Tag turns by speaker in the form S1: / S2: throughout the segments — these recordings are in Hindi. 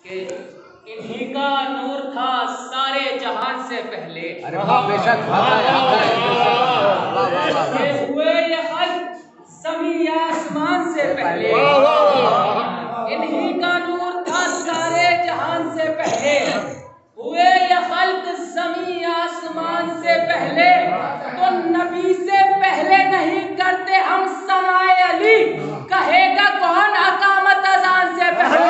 S1: कि इन्हीं का नूर था सारे जहान से पहले।
S2: अरे बेशक
S1: हुए ये खल्क ज़मीन या आसमान से पहले। इन्हीं का नूर था सारे जहान से पहले। हुए ये खल्क ज़मीन आसमान से पहले। तो नबी से पहले नहीं करते हम सनाए अली, कहेगा कौन अकामत अज़ान से पहले।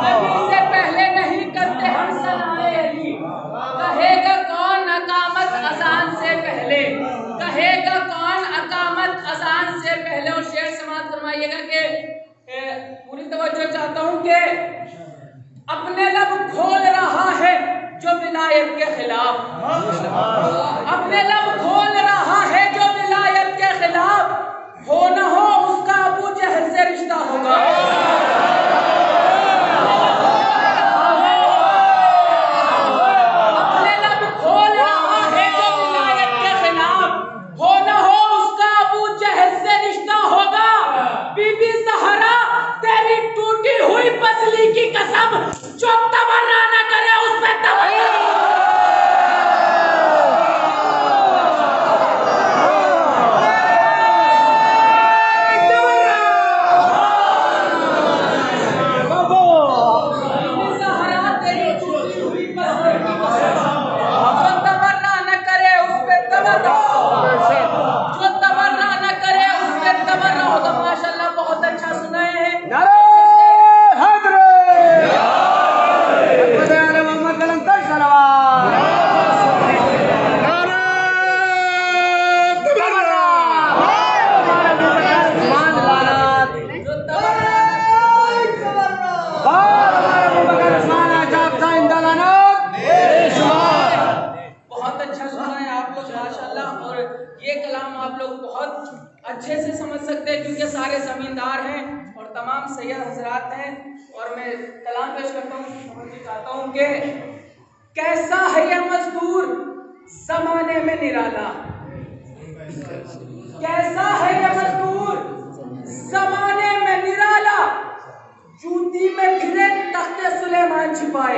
S1: नबी से पहले नहीं करते हम सनाए अली, कहेगा कौन अकामत अज़ान से पहले। कहेगा कौन अकामत अज़ान से पहले। और शेर समाअत फरमाइएगा कि पूरी तवज्जो चाहता हूँ कि अपने लब खोल रहा है जो विलायत के खिलाफ। अपने लब खोल रहा है जो विलायत के खिलाफ। हो न हो उसका अबू जहल से रिश्ता होगा। अपने लब खोल रहा है जो विलायत के खिलाफ। हो न हो उसका अबू जहल से रिश्ता होगा। बीबी ज़हरा तेरी टूटी हुई पसली की कसम, जो तमन्ना न करे उस पे तमन्ना। अच्छे से समझ सकते हैं क्योंकि सारे जमींदार हैं और तमाम सैयद हजरात हैं। और मैं कलाम पेश करता हूँ, समझना चाहता हूँ कि कैसा है यह मजदूर जमाने में निराला। कैसा है यह मजदूर जमाने में निराला, जूती में फिरे तख्ते सुलेमान छिपाए।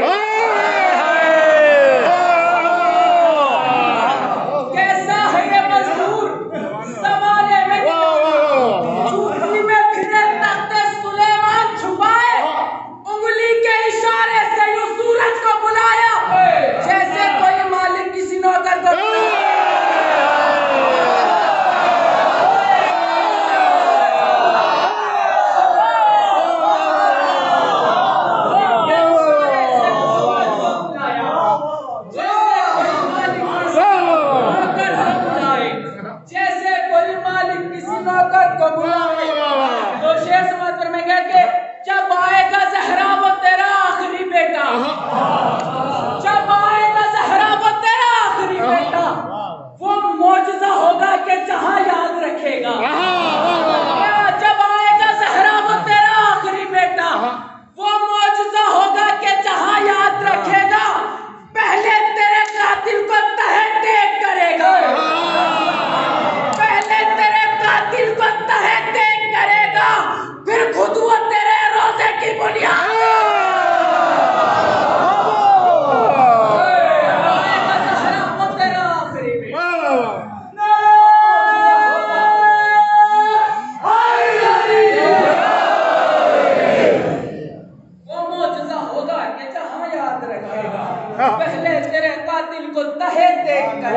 S1: पहले तेरे कातिल को तहे देख कर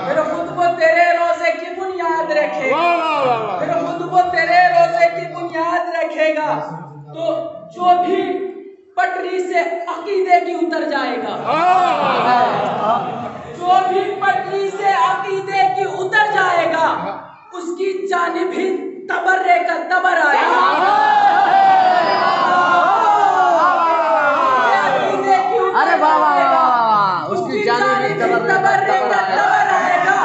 S1: फिर खुद को तेरे रोजे की बुनियाद रखेगा। फिर खुद को तेरे रोजे की बुनियाद रखेगा। तो जो भी पटरी से अकीदे की उतर जाएगा, जो भी पटरी से अकीदे की उतर जाएगा, उसकी जानिब ही तबर्रे का तबर आएगा।
S2: अरे वाह, उसकी जानिब तबर्रे का तबर आएगा।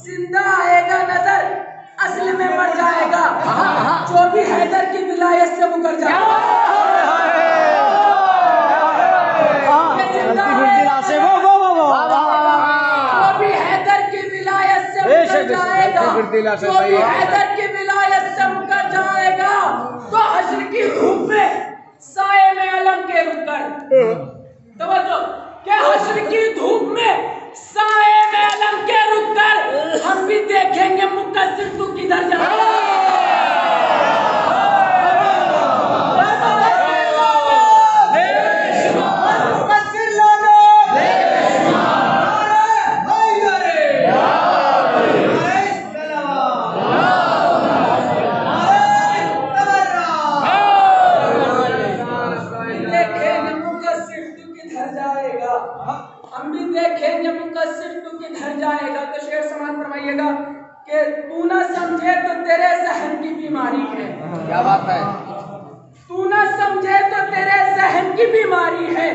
S1: जिंदा आएगा नजर, असल में मर जाएगा। जो भी हैदर की विलायत से मुकर जाएगा, जो भी हैदर की विलायत से मुकर जाएगा, जो भी हैदर की हश्र की धूप में साए में अलम के रुक कर, तवज्जो, क्या हश्र की धूप में साए में अलम के रुक कर हम भी देखेंगे मुकद्दर तू किधर जा रहा है। हम भी देखेंगे मुकद्दर तू किधर जाएगा। तो शेर समाज फरमाइएगा कि तू ना समझे तो तेरे जहन की बीमारी है।
S2: क्या बात है।
S1: तू ना समझे तो तेरे जहन की बीमारी है,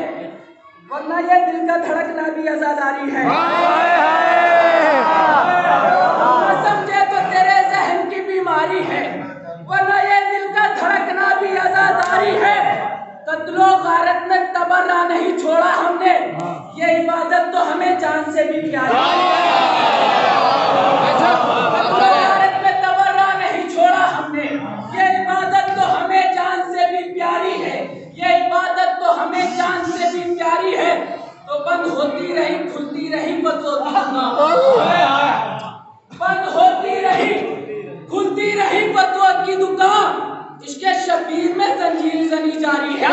S1: वरना ये दिल का धड़कना भी आजादारी है। तू ना समझे तो तेरे जहन की बीमारी है, वरना ये दिल का धड़कना भी आजादारी है। कत्लो गारत में तबर्रा नहीं छोड़ा हमने, ये इबादत तो हमें जान से भी प्यारी है। कत्लो गारत में तबर्रा नहीं छोड़ा हमने, ये इबादत तो हमें जान से भी प्यारी है। ये इबादत तो हमें जान से भी प्यारी है। तो बंद होती रही खुलती रही बंद होती रही खुलती रही बतौत की दुकान, इसके शबीर में जंजीर जनी जारी है।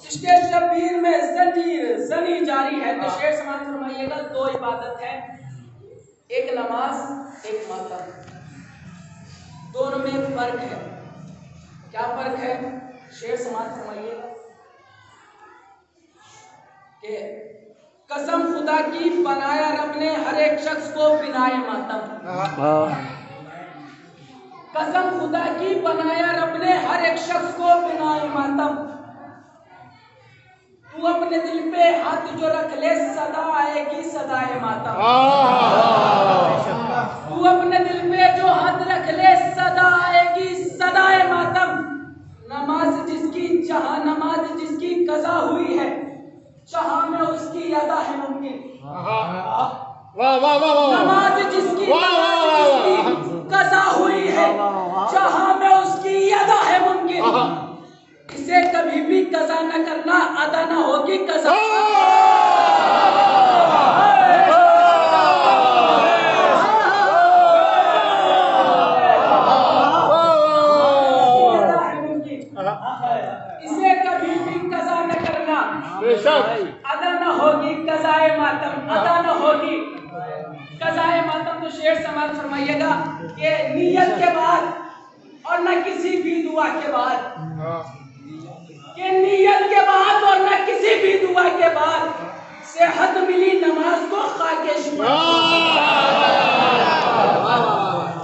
S1: इसके शबीर में जंजीर जनी जारी है। तो शेर समाज फरमाइएगा, दो इबादत है, एक नमाज एक मातम, दोनों में फर्क है। क्या फर्क है? शेर समाज फरमाइएगा कि कसम खुदा की बनाया रब ने हर एक शख्स को बिनाए मातम। कसम खुदा की बनाया रब ने हर एक शख्स को बिनाए मातम। तू अपने दिल पे हाथ जो रख ले सदा आएगी सदाए मातम। तू अपने दिल पे जो हाथ रख ले सदा आएगी सदाए मातम। नमाज जिसकी जहां नमाज जिसकी कज़ा हुई है, चाहा में उसकी अदा है मुमकिन। नमाज जिसकी कज़ा हुई है, चाहा में उसकी अदा है मुमकिन। इसे कभी भी कज़ा न करना, अदा न होगी कज़ा। इसे कभी भी कज़ा न करना, अदा न होगी कज़ाए मातम, अदा न होगी कज़ाए मातम। तो शेर समाज फरमाइएगा कि नियत के बाद और न किसी भी दुआ के बाद, कि नियत के बाद और न किसी भी दुआ के बाद सेहत मिली नमाज को खाके शिफा।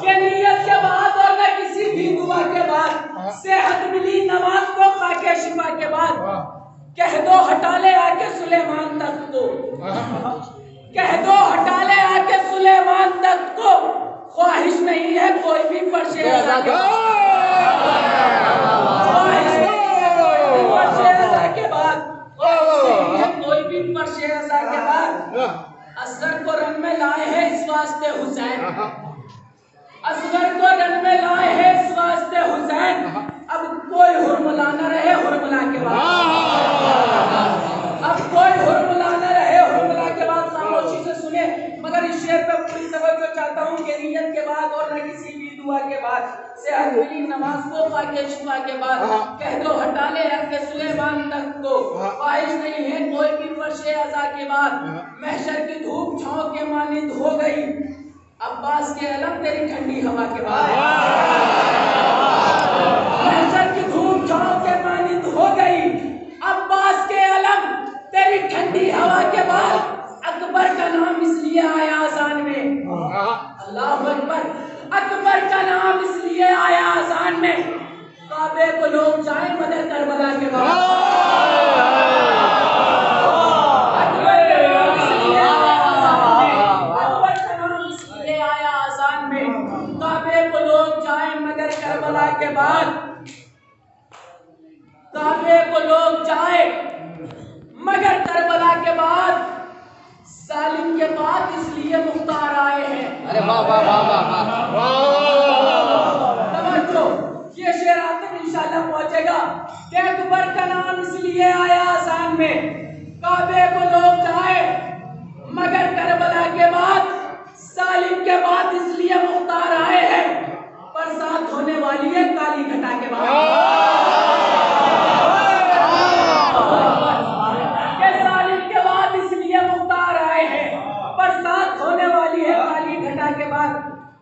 S1: कि नियत के बाद और न किसी भी दुआ के बाद सेहत मिली नमाज को खाके शिफा के बाद कह दो हटा ले आके सुलेमान तक को, कह दो हटा ले आके सुलेमान तक को, ख्वाहिश नहीं है कोई भी फर्शे अज़ा के बाद, ख्वाहिश नहीं है कोई भी फर्शे अज़ा के बाद, ख्वाहिश नहीं है कोई भी फर्शे अज़ा के बाद। असगर को रन में लाए हैं इस वास्ते हुसैन, असगर को रन में लाए हैं इस वास्ते हुसैन। अब कोई हुरमुला न रहे हुरमुला के बाद, अब कोई हुरमुला न रहे हुरमुला के बाद। खामोशी से सुने, मगर इस शेर पे पूरी तवज्जो चाहता हूँ कि नियत के बाद और न किसी भी दुआ के बाद सेहत मिली नमाज को खाके शिफा के बाद कह दो हटा ले के सुलेमान तक को, ख्वाहिश नहीं है कोई भी फर्शे अज़ा के बाद। महशर की धूप छाँव के मानिंद हो गई, अब्बास के अलम तेरी ठंडी हवा के बाद। महशर की धूप छाँव के मानिंद हो गई, अब्बास के अलम तेरी ठंडी हवा के बाद। अकबर का नाम इसलिए आया अज़ान में, अल्लाहु अकबर, अकबर का नाम इसलिए आया अज़ान में, काबे को लोग जाए मदद करबला के बाद। अकबर का नाम इसलिए आया अज़ान में, अकबर का नाम इसलिए आया अज़ान में, काबे को लोग जाए मगर करबला के बाद। काबे को लोग जाए मगर करबला के बाद, सालिम के बाद इसलिए मुख्तार आए हैं।
S2: वाह वाह वाह वाह वाह।
S1: तवज्जो, ये शेर आप तक इंशाल्लाह पहुंचेगा कि अकबर का नाम इसलिए आया आसान में, काबे को लोग जाए मगर करबला के बाद, सालिम के बाद इसलिए मुख्तार आए हैं, बरसात होने वाली है काली घटा के बाद। सालिम के बाद इसलिए मुख्तार आए हैं, बरसात होने वाली है काली घटा के बाद,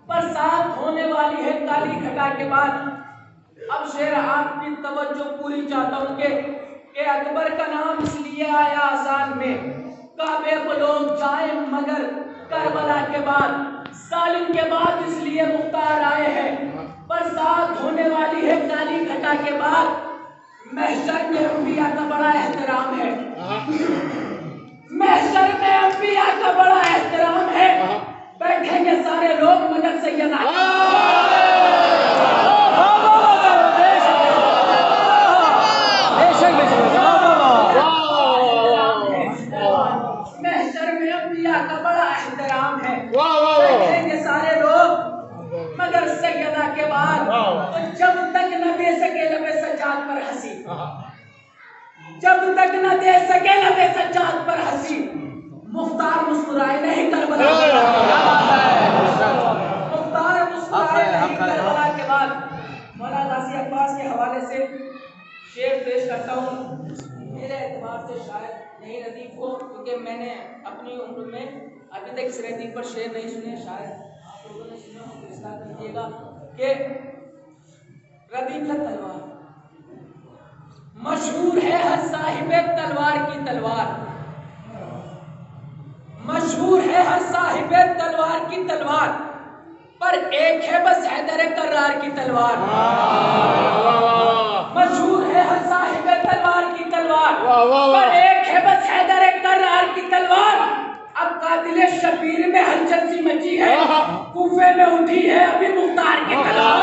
S1: बरसात होने वाली है काली घटा के बाद। अब शेर आपकी तवज्जो पूरी चाहता हूं कि अकबर का नाम इसलिए आया आसान में, काबे को लोग जाए मगर करबला के बाद, सालिम के बाद इसलिए मुख्तार आए हैं, बरसात होने वाली है काली घटा के बाद। महशर में अंबिया का बड़ा एहतराम है, महशर में अंबिया का बड़ा एहतराम है, बैठेंगे सारे लोग मगर सैयदा का बड़ा एहतराम है, बैठेंगे सारे लोग मगर सैयदा के बाद। तो जब तक न दे सके लबे सज्जाद पर हंसी, जब तक न दे सके लबे सज्जाद पर हंसी, मुख्तार मुस्कुराए नहीं करबला, मुख्तार मुस्कुराए नहीं करबला के बाद। मौलाना गाजी अब्बास के हवाले से शेर पेश करता हूँ। मेरे एतबार से शायद नहीं रदीफ हो, क्योंकि मैंने अपनी उम्र में अभी तक इस रदीफ पर शेर नहीं सुने, शायद आप लोगों ने सुना हो तो इस्लाह कीजिएगा कि रदीफ का तलवार मशहूर है हर साहिबे तलवार की तलवार, मशहूर है हर साहिबे तलवार की तलवार, पर एक है बस हैदर कर्रार की तलवार। मशहूर है हर साहिबे तलवार की तलवार, पर एक है बस हैदर कर्रार की तलवार। अब कातिल शबीर में हलचल सी मची है, कूफे में उठी है अभी मुख्तार की तलवार।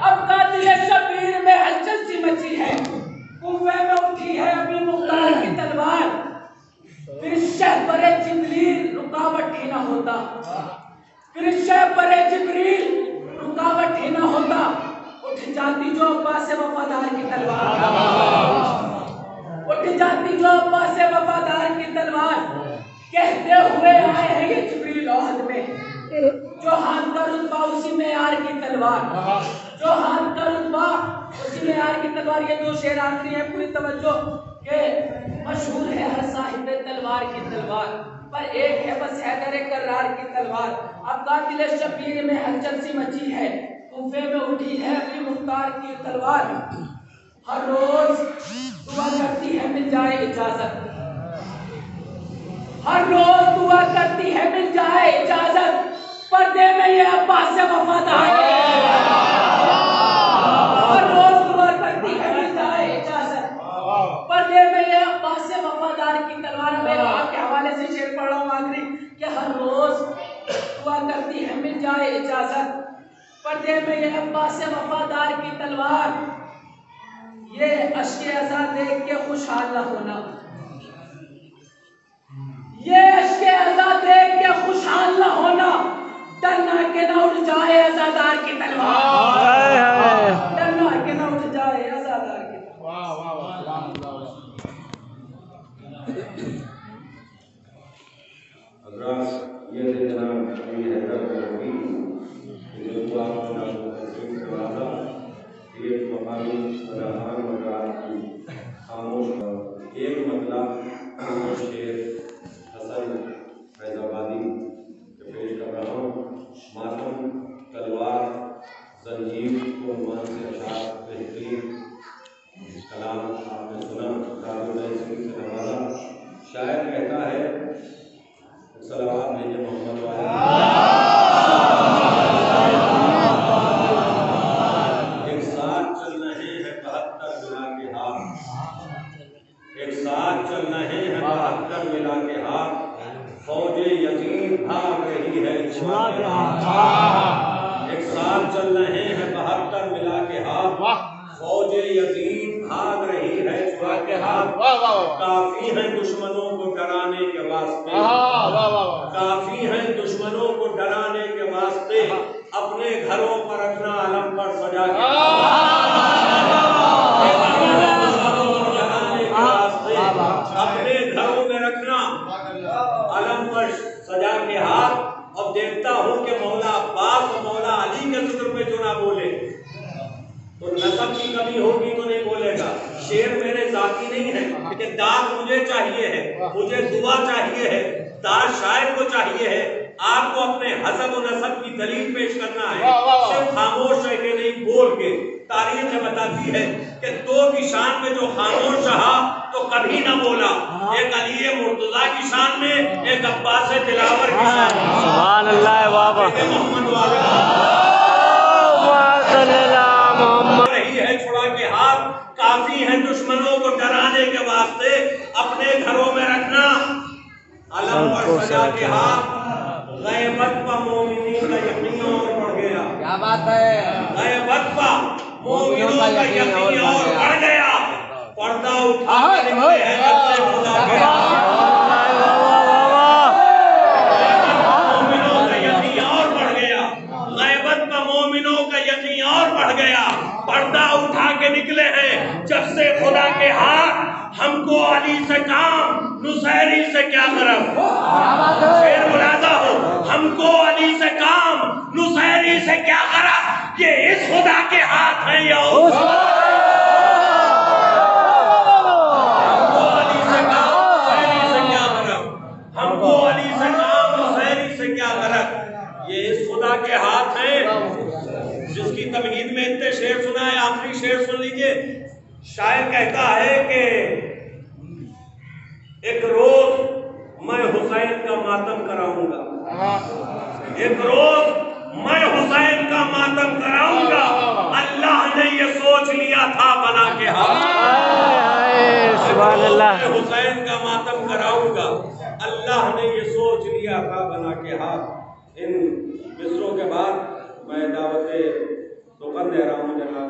S1: अब कातिल शबीर में हलचल सी मची है, कूफे में उठी है अभी मुख्तार की तलवार। फिर शहबरे जिब्रील रुकावट ही ना होता, फिर शहबरे जिब्रील रुकावट ही ना होता, उठ जाती जो अब्बास वफादार की तलवार, उठ जाती जो अब्बास वफादार की तलवार। कहते हुए आए हैं ये जिब्रील ओहद में, जो हाथ का रुतबा उसी में यार की तलवार, जो हाथ का रुतबा उसी में यार की तलवार। ये दो शेर आखिरी है, पूरी तवज्जो के मशहूर है हर साहिब तलवार की तलवार, पर एक है बस हैदर कर्रार की तलवार। अब कातिल शबीर में हलचल सी मची है, कूफे में उठी है अभी मुख्तार की तलवार। हर रोज दुआ करती है मिल जाए इजाजत, हर रोज दुआ करती है मिल जाए इजाजत, पर्दे में ये अब्बास से वफादार। हर रोज दुआ करती है मिल जाए इजाजत, पर्दे में ये अब्बास से वफादार की तलवार। मैं आपके हवाले से शेर पढ़ रहा हूँ आखिरी कि हर रोज दुआ करती है मिल जाए इजाजत, पर्दे में ये अब्बास से वफादार की तलवार। ये अश्के अज़ा देख के खुशहाल न होना, ये अश्के अज़ा देख के खुशहाल न होना, डरना के न उठ जाए अज़ादार की तलवार, डरना के न उठ जाए अज़ादार की तलवार।
S3: ये जनाब अली हैदर नबी जो ये मकामी बराहान मकान की खामोश एक मतलब शेर हसन फैजाबादी के पेश कर रहा हूँ। मातम तलवार जंजीर को मान से अशार बेहतरीन कलाम आपने सुना, से नवाजा। शायर कहता है सलावत भेजे मोहम्मद वाले। एक साथ चल रहे हैं 72 मिला के हाथ, एक साथ चल रहे हैं 72 मिला के हाथ, फौजे यतीम भाग रही है छुआ के हाथ। एक साथ चल रहे हैं 72 मिला के हाथ, फौजे यतीम भाग रही है छुआ के हाथ। काफी है दुश्मनों को डराने के वास्ते, काफी है वास्ते अपने घरों पर रखना अलम पर सजा के, अपने घरों में रखना अलम पर सजा के हाथ। और देखता हूं कि मौला अब्बास और मौला अली के जिक्र पे जो ना बोले तो नसब की कमी होगी तो नहीं बोलेगा। शेर मेरे जाती नहीं है कि दाद मुझे चाहिए है, मुझे दुआ चाहिए है, दाद शायर को चाहिए है। आपको अपने हसब और नसब की दलील पेश करना है, सिर्फ खामोश रह के नहीं बोल के। तारीख बताती है कि दो की शान में जो खामोश रहा तो कभी ना बोला, एक अली मुर्तजा की शान में, एक अब्बास दिलावर की शान में।
S2: सुभान अल्लाह बाबा
S3: मोहम्मद वाले रही है छुड़ा के हाथ, काफी है दुश्मनों को डराने के वास्ते अपने घरों में रखना अलम पर सजा के हाथ। गैबत पर मोमिनीन का यकीन और बढ़ गया।
S2: क्या बात है?
S3: गैबत पर मोमिनों का यकीन और बढ़ गया। पर्दा उठा के निकले हैं जब से खुदा के मोमिनों का यकीन और बढ़ गया। गैबत पर मोमिनों का यकीन और बढ़ गया। पर्दा उठा के निकले हैं जब से खुदा के हाथ। हमको अली से काम, नुसैरी से क्या गरज। शेर मुलाजा हो, हमको अली से काम, नुसैरी से क्या गरज। ये इस खुदा के हाथ है या उस। हमको अली से काम, नुसैरी से क्या गरज। हमको अली से काम, नुसैरी से क्या गरज। ये इस खुदा के हाथ है जिसकी तमहीद में इतने शेर सुना है। आखिरी शेर सुन लीजिए। शायर कहता है कि एक रोज मैं हुसैन का मातम कराऊंगा, एक रोज मैं हुसैन का मातम कराऊंगा। अल्लाह ने ये सोच लिया था बना के हाथ।
S2: सुभान अल्लाह।
S3: हुसैन का मातम कराऊंगा, अल्लाह ने ये सोच लिया था बना के हाथ। इन मिसरों के बाद मैं दावत दुकान दे रहा हूँ जनाब।